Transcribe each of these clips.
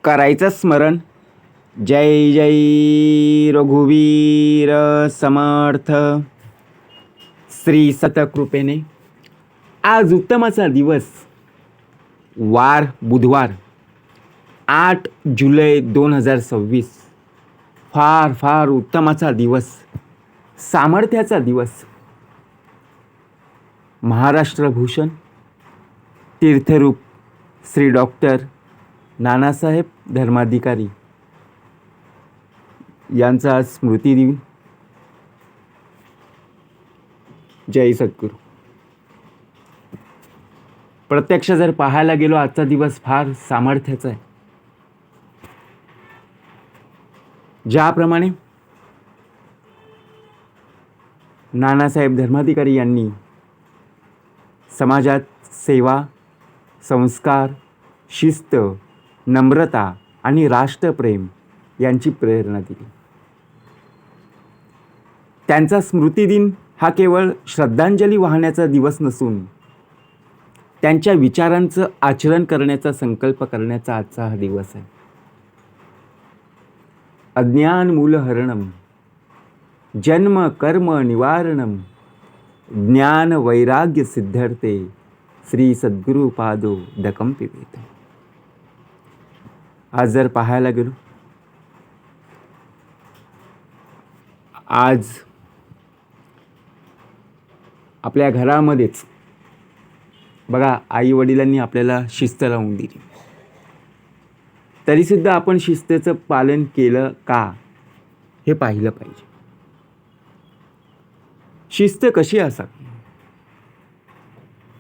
करायचं स्मरण. जय जय रघुवीर समर्थ. श्री सतकृपेने आज उत्तमाचा दिवस, वार बुधवार 8 जुलै 2026. फार फार उत्तमाचा दिवस, सामर्थ्याचा दिवस. महाराष्ट्रभूषण तीर्थरूप श्री डॉक्टर नानासाहेब धर्माधिकारी यांचा आज स्मृतिदिन. जय सद्गुरू. प्रत्यक्ष जर पाहायला गेलो आजचा दिवस फार सामर्थ्याचा आहे. ज्याप्रमाणे नानासाहेब धर्माधिकारी यांनी समाजात सेवा, संस्कार, शिस्त, नम्रता आणि राष्ट्रप्रेम यांची प्रेरणा दिली. त्यांचा स्मृतिदिन हा केवळ श्रद्धांजली वाहण्याचा दिवस नसून त्यांच्या विचारांचं आचरण करण्याचा संकल्प करण्याचा आजचा हा दिवस आहे. अज्ञान मूलहरणम जन्म कर्म निवारणम ज्ञान वैराग्य सिद्धर्थे श्री सद्गुरु पादो दकम पिबेत. आज जर पाहायला गेलो, आज आपल्या घरामध्येच बघा, आई वडिलांनी आपल्याला शिस्त लावून दिली, तरीसुद्धा आपण शिस्तेचं पालन केलं का हे पाहिलं पाहिजे. शिस्त कशी असावी,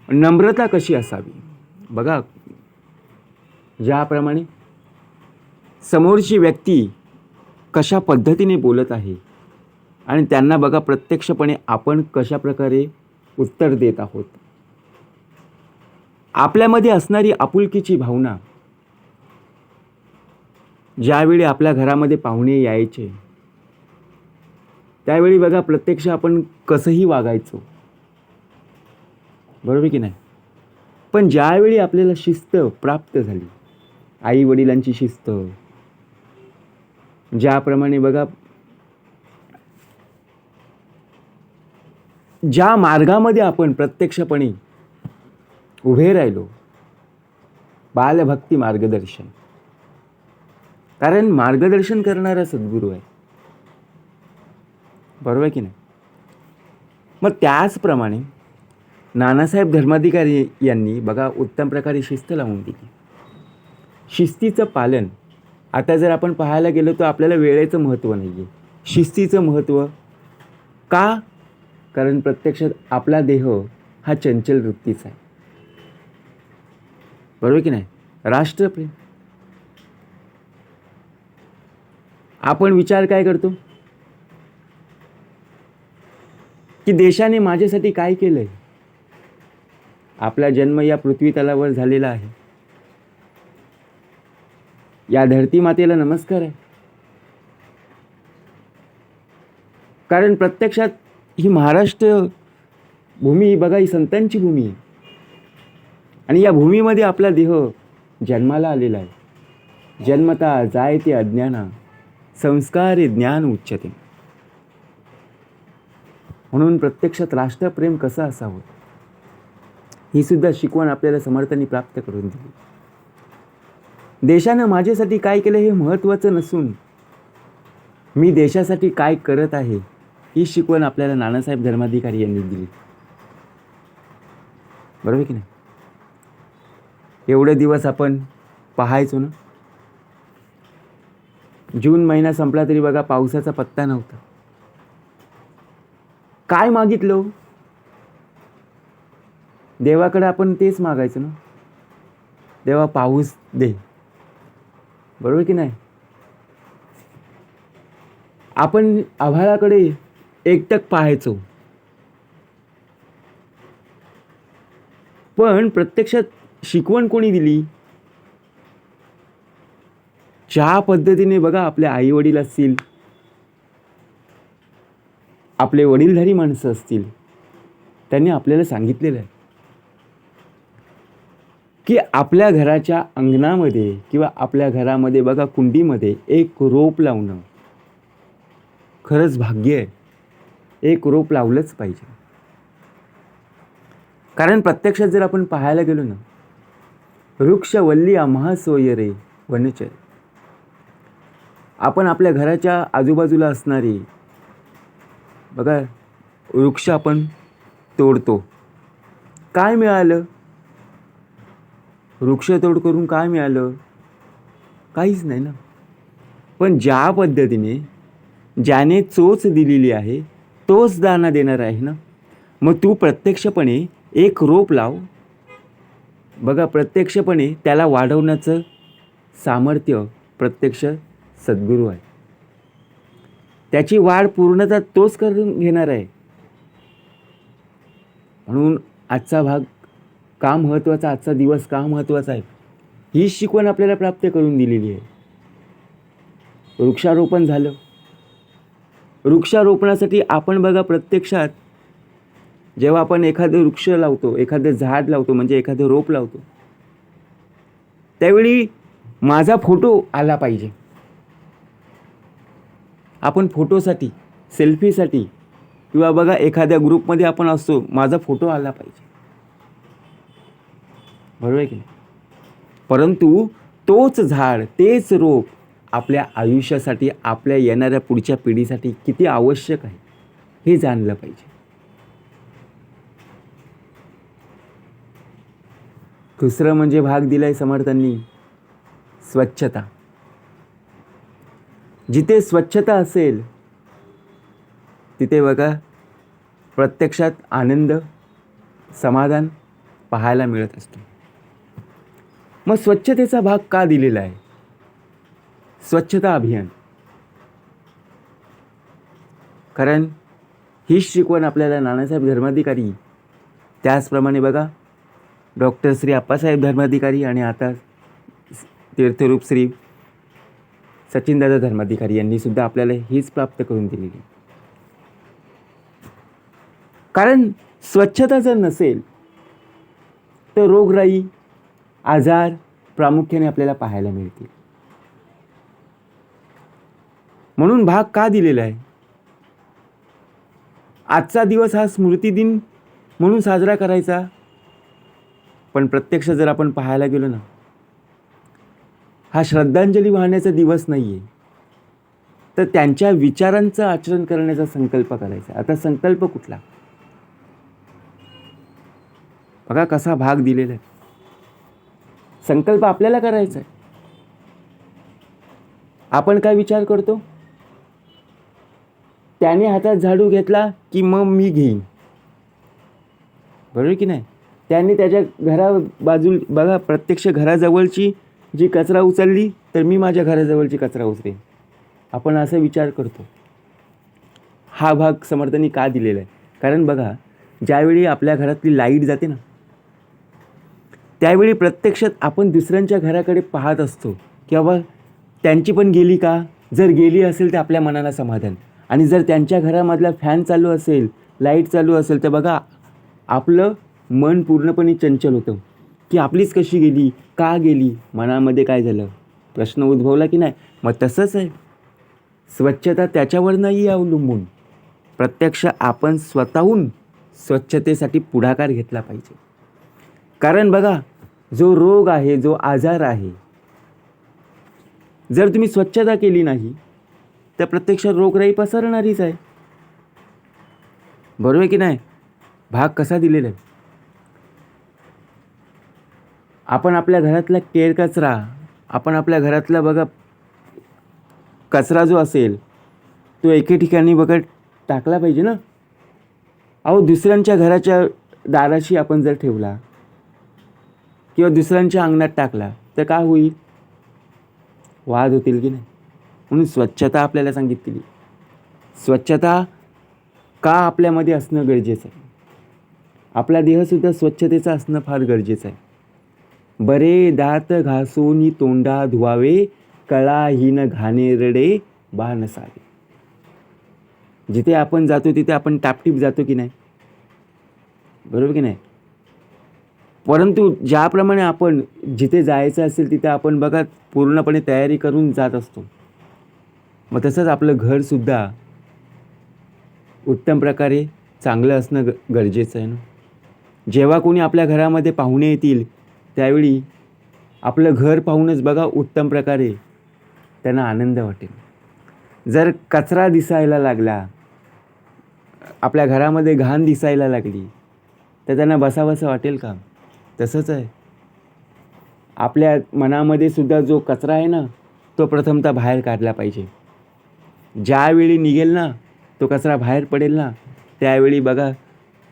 नम्रता कशी असावी. बघा, ज्याप्रमाणे समोरची व्यक्ती कशा पद्धतीने बोलत आहे आणि त्यांना बघा प्रत्यक्षपणे आपण कशा प्रकारे उत्तर देत आहोत. आपल्यामध्ये असणारी आपुलकीची भावना, ज्यावेळी आपल्या घरामध्ये पाहुणे यायचे त्यावेळी बघा प्रत्यक्ष आपण कसंही वागायचो, बरोबर की नाही. पण ज्यावेळी आपल्याला शिस्त प्राप्त झाली, आई वडिलांची शिस्त, ज्याप्रमाणे बघा ज्या मार्गामध्ये आपण प्रत्यक्षपणे उभे राहिलो, बालभक्ती मार्गदर्शन, कारण मार्गदर्शन करणारा सद्गुरू आहे, बरोबर की नाही. मग त्याचप्रमाणे नानासाहेब धर्माधिकारी यांनी बघा उत्तम प्रकारे शिस्त लावून दिली. शिस्तीचं पालन, आता जर आपण पाहायला गेलो तर आपल्याला वेळेचं महत्त्व नाही आहे, शिस्तीचं महत्त्व का. कारण प्रत्यक्षात आपला देह हा चंचल वृत्तीचा आहे, बरोबर की नाही. राष्ट्रप्रेम, आपण विचार काय करतो की देशाने माझ्यासाठी काय केलंय. आपला जन्म या पृथ्वी तलावर झालेला आहे, या धरती मातेला नमस्कार आहे. कारण प्रत्यक्षात ही महाराष्ट्र भूमी बघा, ही संतांची भूमी आहे आणि या भूमीमध्ये आपला देह जन्माला आलेला आहे. जन्मता जायते अज्ञाना संस्कारे ज्ञान उच्चते. म्हणून प्रत्यक्षात राष्ट्रप्रेम कसं असावं ही सुद्धा शिकवण आपल्याला समर्थांनी प्राप्त करून दिली. देशानं माझ्यासाठी काय केलं हे महत्त्वाचं नसून मी देशासाठी काय करत आहे ही शिकवण आपल्याला नानासाहेब धर्माधिकारी यांनी दिली, बरोबर की नाही. एवढे दिवस आपण पाहायचो ना, जून महिना संपला तरी बघा पावसाचा पत्ता नव्हता. काय मागितलं देवाकडे, आपण तेच मागायचं ना, देवा पाऊस दे, बरोबर की नाही. आपण आभाळाकडे एकटक पाहायचो, पण प्रत्यक्षात शिकवण कोणी दिली. ज्या पद्धतीने बघा आपले आई वडील असतील, आपले वडीलधारी माणसं असतील, त्यांनी आपल्याला सांगितलेलं आहे की आपल्या घराच्या अंगणामध्ये किंवा आपल्या घरामध्ये बघा कुंडीमध्ये एक रोप लावणं खरंच भाग्य आहे. एक रोप लावलंच पाहिजे. कारण प्रत्यक्षात जर आपण पाहायला गेलो ना, वृक्ष वल्ली आम्हा सोय रे वनचर. आपण आपल्या घराच्या आजूबाजूला असणारी बघा वृक्ष आपण तोडतो. काय मिळालं? वृक्षतोड करून काय मिळालं? काहीच नाही ना. पण ज्या पद्धतीने ज्याने चोच दिलेली आहे तोच दाना देणार आहे ना. मग तू प्रत्यक्षपणे एक रोप लाव. बघा प्रत्यक्षपणे त्याला वाढवण्याचं सामर्थ्य प्रत्यक्ष सद्गुरू आहे. त्याची वाढ पूर्णतः तोच करून घेणार आहे. म्हणून आजचा भाग का महत्त्वाचा, आजचा दिवस का महत्त्वाचा आहे, ही शिकवण आपल्याला प्राप्त करून दिलेली आहे. वृक्षारोपण झालं. वृक्षारोपणासाठी आपण बघा प्रत्यक्षात जेव्हा आपण एखादं वृक्ष लावतो, एखादं झाड लावतो, म्हणजे एखादं रोप लावतो, त्यावेळी माझा फोटो आला पाहिजे. आपण फोटोसाठी, सेल्फीसाठी किंवा बघा एखाद्या ग्रुपमध्ये आपण असतो, माझा फोटो आला पाहिजे. बरोबर आहे की नाही? परंतु तोच झाड, तेच रोप आपल्या आयुष्यासाठी, आपल्या येणाऱ्या पुढच्या पिढीसाठी किती आवश्यक आहे हे जाणलं पाहिजे. दुसरं म्हणजे भाग दिलाय समर्थांनी स्वच्छता. जिथे स्वच्छता असेल तिथे बघा प्रत्यक्षात आनंद, समाधान पाहायला मिळत असतो. मग स्वच्छतेचा भाग का दिलेला आहे? स्वच्छता अभियान. कारण हीच शिकवण आपल्याला नानासाहेब धर्माधिकारी, त्याचप्रमाणे बघा डॉक्टर श्री अप्पासाहेब धर्माधिकारी आणि आता तीर्थरूप श्री सचिनदादा धर्माधिकारी यांनी सुद्धा आपल्याला हीच प्राप्त करून दिलेली. कारण स्वच्छता जर नसेल तर रोगराई, आजार प्रामुख्याने आपल्याला पाहायला मिळतील. म्हणून भाग का दिलेला आहे? आजचा दिवस हा स्मृती दिन म्हणून साजरा करायचा, पण प्रत्यक्ष जर आपण पाहायला गेलो ना, हा श्रद्धांजली वाहण्याचा दिवस नाही आहे, तर त्यांच्या विचारांचं आचरण करण्याचा संकल्प करायचा. आता संकल्प कुठला? बघा कसा भाग दिलेला आहे. संकल्प आपल्याला करायचा आहे. आपण काय विचार करतो? त्याने हातात झाडू घेतला की मग मी घेईन. बरोबर की नाही? त्याने त्याच्या बाजू बघा प्रत्यक्ष घराजवळची जी कचरा उचलली तर मी माझ्या घराजवळची कचरा उचलेन. आपण असा विचार करतो. हा भाग समर्थांनी का दिलेला आहे? कारण बघा ज्यावेळी आपल्या घरातली लाईट जाते ना, त्यावेळी प्रत्यक्षात आपण दुसऱ्यांच्या घराकडे पाहत असतो की बाबा त्यांची पण गेली का? जर गेली असेल तर आपल्या मनाला समाधान. आणि जर त्यांच्या घरामधला फॅन चालू असेल, लाईट चालू असेल, तर बघा आपलं मन पूर्णपणे चंचल होतं की आपलीच कशी गेली, का गेली. मनामध्ये काय झालं? प्रश्न उद्भवला की नाही? मग तसंच आहे स्वच्छता, त्याच्यावर नाही अवलंबून. प्रत्यक्ष आपण स्वतःहून स्वच्छतेसाठी पुढाकार घेतला पाहिजे. कारण बघा जो रोग आहे, जो आजार आहे, जर तुम्ही स्वच्छता केली नाही तर प्रत्यक्षात रोगराई पसरणारीच आहे. बरोबर की नाही? भाग कसा दिलेला आहे? आपण आपल्या घरातला केर कचरा, आपण आपल्या घरातला बघा कचरा जो असेल तो एके ठिकाणी बघा टाकला पाहिजे ना. अहो दुसऱ्यांच्या घराच्या दाराशी आपण जर ठेवला किंवा दुसऱ्यांच्या अंगणात टाकला तर काय होईल? वाद होतील की नाही? म्हणून स्वच्छता आपल्याला सांगितली. स्वच्छता का आपल्यामध्ये असणं गरजेचं आहे? आपला देहसुद्धा स्वच्छतेचा असणं फार गरजेचं आहे. बरे दात घासून तोंडा धुवावे, कळाहीन घाणेरडे बा नसावे. जिथे आपण जातो तिथे आपण टापटीप जातो की नाही? बरोबर की नाही? परंतु ज्याप्रमाणे आपण जिथे जायचं असेल तिथे आपण बघा पूर्णपणे तयारी करून जात असतो, मग तसंच आपलं घरसुद्धा उत्तम प्रकारे चांगलं असणं गरजेचं आहे ना. जेव्हा कोणी आपल्या घरामध्ये पाहुणे येतील त्यावेळी आपलं घर पाहूनच बघा उत्तम प्रकारे त्यांना आनंद वाटेल. जर कचरा दिसायला लागला, आपल्या घरामध्ये घाण दिसायला लागली, तर त्यांना बसावंसं वाटेल का? तसंच आहे आपल्या मनामध्ये सुद्धा जो कचरा आहे ना, तो प्रथमतः बाहेर काढला पाहिजे. ज्यावेळी निघेल ना तो कचरा बाहेर पडेल ना, त्यावेळी बघा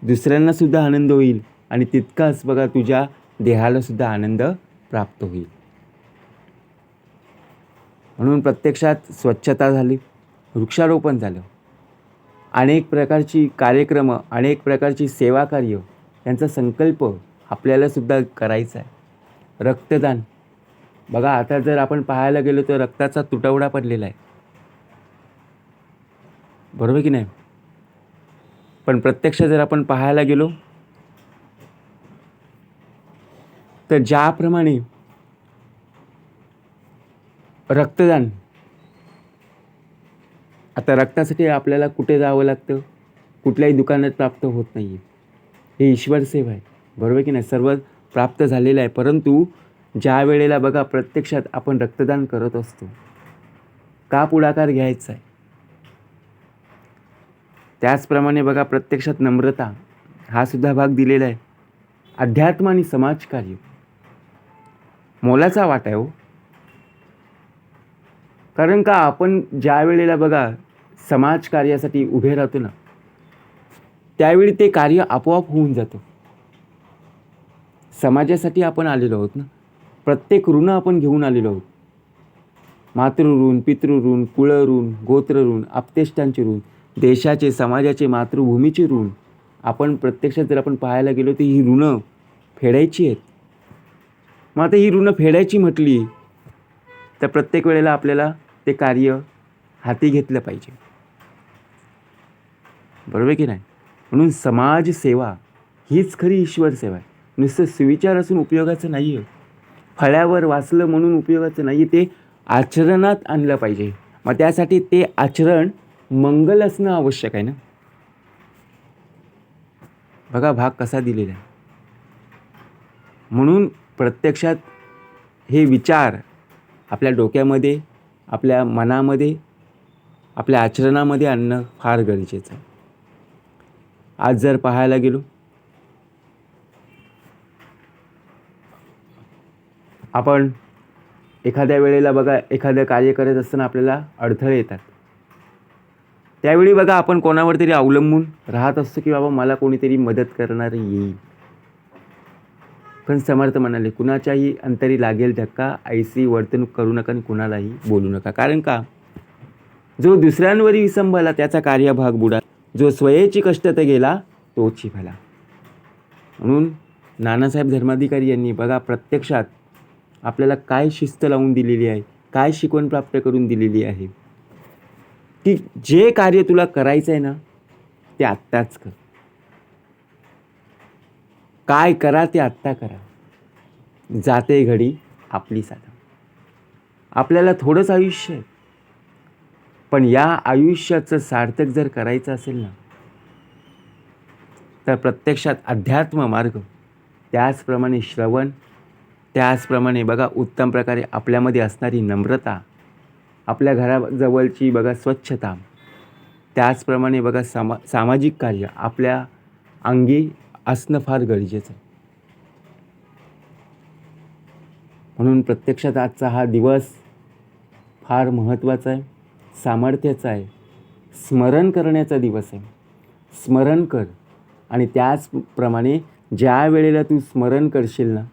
दुसऱ्यांनासुद्धा आनंद होईल आणि तितकाच बघा तुझ्या देहालासुद्धा आनंद प्राप्त होईल. म्हणून प्रत्यक्षात स्वच्छता झाली, वृक्षारोपण झालं, अनेक प्रकारची कार्यक्रम, अनेक प्रकारची सेवा कार्य यांचा संकल्प आपल्यालासुद्धा करायचा आहे. रक्तदान बघा, आता जर आपण पाहायला गेलो तर रक्ताचा तुटवडा पडलेला आहे, बरोबर की नाही? पण प्रत्यक्ष जर आपण पाहायला गेलो तर ज्याप्रमाणे रक्तदान, आता रक्तासाठी आपल्याला कुठे जावं लागतं? कुठल्याही दुकानात प्राप्त होत नाही आहे. ही ईश्वर सेवा आहे, बरोबर की नाही? सर्व प्राप्त झालेलं आहे, परंतु ज्या वेळेला बघा प्रत्यक्षात आपण रक्तदान करत असतो, का पुढाकार घ्यायचा आहे? त्याचप्रमाणे बघा प्रत्यक्षात नम्रता हा सुद्धा भाग दिलेला आहे. अध्यात्म आणि समाजकार्य मोलाचा वाटा आहे हो. कारण का आपण ज्या वेळेला बघा समाजकार्यासाठी उभे राहतो ना, त्यावेळी ते कार्य आपोआप होऊन जातं. समाजासाठी आपण आलेलो आहोत ना, प्रत्येक ऋण आपण घेऊन आलेलो आहोत. मातृऋण, पितृऋण, कुळऋण, गोत्रऋण, आप्तेष्टांचे ऋण, देशाचे, समाजाचे, मातृभूमीचे ऋण आपण प्रत्यक्षात जर आपण पाहायला गेलो तर ही ऋणं फेडायची आहेत. मग आता ही ऋणं फेडायची म्हटली तर प्रत्येक वेळेला आपल्याला ते कार्य हाती घेतलं पाहिजे, बरोबर की नाही? म्हणून समाजसेवा हीच खरी ईश्वर सेवा आहे. नुसतं सुविचार असून उपयोगाचं नाही आहे, फळ्यावर वाचलं म्हणून उपयोगाचं नाही, ते आचरणात आणलं पाहिजे. मग त्यासाठी ते आचरण मंगल असणं आवश्यक आहे ना. बघा भाग कसा दिलेला आहे. म्हणून प्रत्यक्षात हे विचार आपल्या डोक्यामध्ये, आपल्या मनामध्ये, आपल्या आचरणामध्ये आणणं फार गरजेचं आहे. आज जर पाहायला गेलो आपण एखाद्या वेळेला बघा एखादं कार्य करत असताना आपल्याला अडथळे येतात, त्यावेळी बघा आपण कोणावर तरी अवलंबून राहत असतो की बाबा मला कोणीतरी मदत करणार येईल. पण समर्थ म्हणाले कुणाच्याही अंतरी लागेल धक्का, ऐसी वर्तणूक करू नका आणि कुणालाही बोलू नका. कारण का जो दुसऱ्यांवरही विसंबला त्याचा कार्यभाग बुडा, जो स्वयेची कष्टत गेला तोची भला. म्हणून नानासाहेब धर्माधिकारी यांनी बघा प्रत्यक्षात आपल्याला काय शिस्त लावून दिलेली आहे, काय शिकवण प्राप्त करून दिलेली आहे की जे कार्य तुला करायचं आहे ना ते आत्ताच कर. काय करा ते आत्ता करा, जाते घडी आपली साधा. आपल्याला थोडंच आयुष्य आहे, पण या आयुष्याचं सार्थक जर करायचं असेल ना तर प्रत्यक्षात अध्यात्म मार्ग, त्याचप्रमाणे श्रवण, त्याचप्रमाणे बघा उत्तम प्रकारे आपल्यामध्ये असणारी नम्रता, आपल्या घराजवळची बघा स्वच्छता, त्याचप्रमाणे बघा सामाजिक कार्य आपल्या अंगी असणं फार गरजेचं आहे. म्हणून प्रत्यक्षात आजचा हा दिवस फार महत्त्वाचा आहे, सामर्थ्याचा आहे, स्मरण करण्याचा दिवस आहे. स्मरण कर आणि त्याचप्रमाणे ज्या वेळेला तू स्मरण करशील ना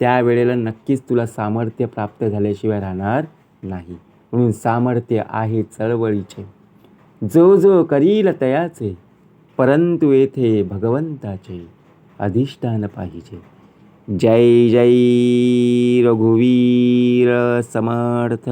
त्यावेळेला नक्कीच तुला सामर्थ्य प्राप्त झाल्याशिवाय राहणार नाही. म्हणून सामर्थ्य आहे चळवळीचे, जो जो करील तयाचे, परंतु येथे भगवंताचे अधिष्ठान पाहिजे. जय जय रघुवीर समर्थ.